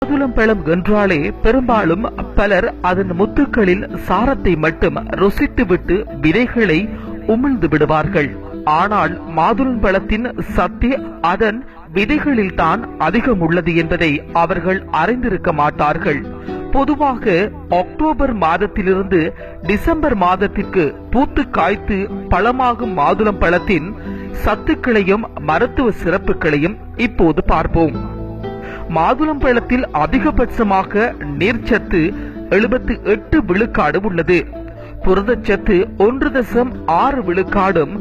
மாதுளம்பழம் என்றாலே பெரும்பாலும் பலர் அதன் முத்துக்களில் சாரத்தை மட்டும் ருசித்துவிட்டு விதைகளை உமிழ்ந்து விடுவார்கள். ஆனால் மாதுளம்பழத்தின் சத்து அதன் விதைகளில் தான் அதிகம் உள்ளது என்பதை அவர்கள் அறிந்திருக்க மாட்டார்கள். பொதுவாக அக்டோபர் மாதத்திலிருந்து டிசம்பர் மாதத்திற்கு பூத்து காய்த்து பழமாகும் மாதுளம் பழத்தின் சத்துக்களையும் மருத்துவ சிறப்புகளையும் இப்போது பார்ப்போம். மாதுளம் பழத்தில் அதிகபட்சமாக நீர்ச்சத்து 78 விழுக்காடு உள்ளது. புரதச்சத்து 1.6 விழுக்காடும்,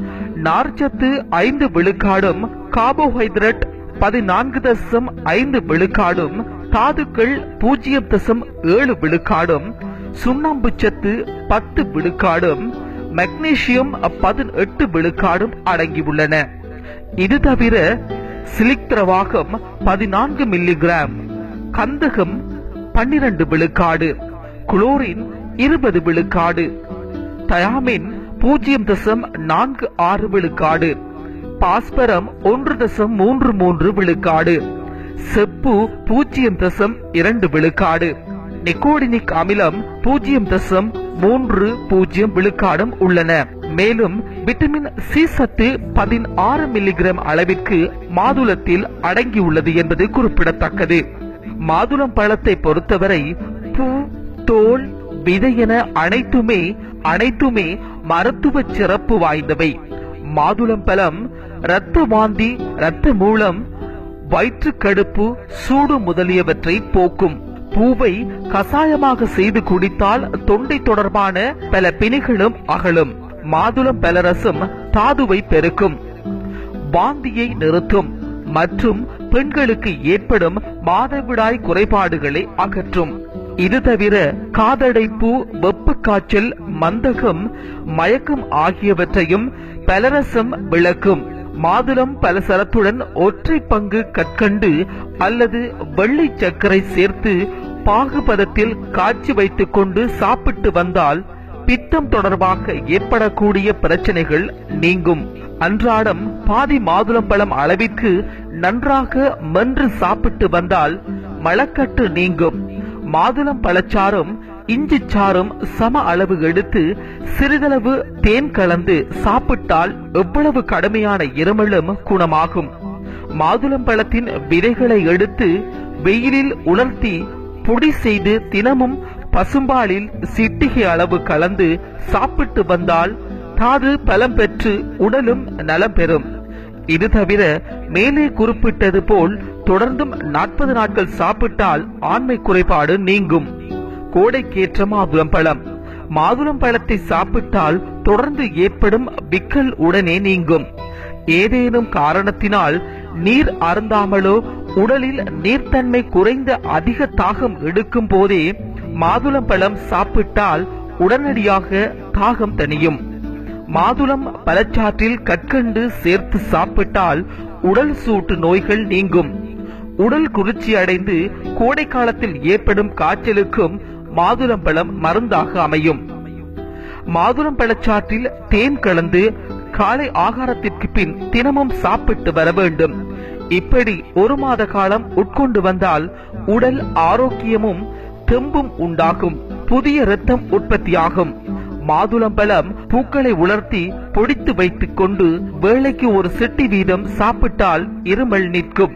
நார்ச்சத்து 5 விழுக்காடும், கார்போஹைட்ரேட் 14.5 விழுக்காடும், தாதுக்கள் 0.7 விழுக்காடும், சுண்ணாம்பு சத்து 10 விழுக்காடும், மெக்னீசியம் 18 விழுக்காடும் அடங்கியுள்ளன. இது தவிர சிலிக்திரவாகம் 14 மில்லிகிராம், கந்தகம் 12 விழுக்காடு, குளோரின் 20 விழுக்காடு, தயாமின் 0.46 விழுக்காடு, பாஸ்பரம் 1.33 விழுக்காடு, செப்பு 0.2 விழுக்காடு, நிக்கோடினிக் அமிலம் 0.30 விழுக்காடும் உள்ளன. மேலும் விட்டமின் சி சத்து 16 மில்லிகிராம் அளவிற்கு மாதுளத்தில் அடங்கியுள்ளது என்பது குறிப்பிடத்தக்கது. மாதுளம் பழத்தை பொறுத்தவரை பூ, தோல், விதை என அனைத்துமே மருத்துவ சிறப்பு வாய்ந்தவை. மாதுளம் பழம் இரத்த வாந்தி, இரத்த மூலம், வயிற்று கடுப்பு, சூடு முதலியவற்றை போக்கும். பூவை கசாயமாக செய்து குடித்தால் தொண்டை தொடர்பான பல பிணிகளும் அகலும். மாதுளம் பழரசம் தாதுவை பெருக்கும், வாந்தியை நிறுத்தும் மற்றும் பெண்களுக்கு ஏற்படும் மாதவிடாய் குறைபாடுகளை அகற்றும். இது தவிர காதடைப்பு, வெப்ப காய்ச்சல், மந்தகம், மயக்கம் ஆகியவற்றையும் பழரசம் விளக்கும். மாதுளம் பலசரத்துடன் ஒற்றை பங்கு கற்கண்டு அல்லது வெள்ளை சர்க்கரை சேர்த்து பாகுபதத்தில் காய்ச்சி வைத்துக் கொண்டு சாப்பிட்டு வந்தால் பித்தம் தொடர்பாக ஏற்படக்கூடிய பிரச்சனைகள் நீங்கும். அன்றாடம் பாதி மாதுளம்பழம் அளவிற்கு நன்றாக மென்று சாப்பிட்டு வந்தால் மலக்கட்டு நீங்கும். மாதுளம் பழச்சாறும் இஞ்சி சாறும் சம அளவு எடுத்து சிறிதளவு தேன் கலந்து சாப்பிட்டால் எவ்வளவு கடுமையான இருமலும் குணமாகும். மாதுளம் பழத்தின் விதைகளை எடுத்து வெயிலில் உலர்த்தி பொடி செய்து தினமும் பசும்பாலில் சிட்டிகை அளவு கலந்து சாப்பிட்டு வந்தால் தாது பலம் பெற்று உடலும் நலம் பெறும். இது தவிர மேலே குறிப்பிட்டது போல் தொடர்ந்தும் 40 நாட்கள் சாப்பிட்டால் ஆண்மை குறைபாடு நீங்கும். கோடைக்கேற்ற மாதுளம் பழம். மாதுளம் பழத்தை சாப்பிட்டால் தொடர்ந்து ஏற்படும் விக்கல் உடனே நீங்கும். ஏதேனும் காரணத்தினால் நீர் அருந்தாமலோ உடலில் நீர்த்தன்மை குறைந்த அதிக தாகம் எடுக்கும் போதே மாதுளம் பழம் சாப்பிட்டால் உடனடியாக தாகம் தணியும். மாதுளம் பழச்சாற்றில் கற்கண்டு சேர்த்து சாப்பிட்டால் உடல் சூட்டு நோய்கள் நீங்கும். உடல் குளிர்ச்சி அடைந்து கோடை காலத்தில் ஏற்படும் காய்ச்சலுக்கும் மாதுளம் பழம் மருந்தாக அமையும். மாதுளம் பழச்சாற்றில் தேன் கலந்து காலை ஆகாரத்திற்கு பின் தினமும் சாப்பிட்டு வர வேண்டும். இப்படி 1 மாத காலம் உட்கொண்டு வந்தால் உடல் ஆரோக்கியமும் தெம்பும் உண்டாகும். புதிய இரத்தம் உற்பத்தியாகும். மாதுளம் பழம் பூக்களை உலர்த்தி பொடித்து வைத்துக் கொண்டு வேளைக்கு ஒரு சிட்டி வீதம் சாப்பிட்டால் இருமல் நிற்கும்.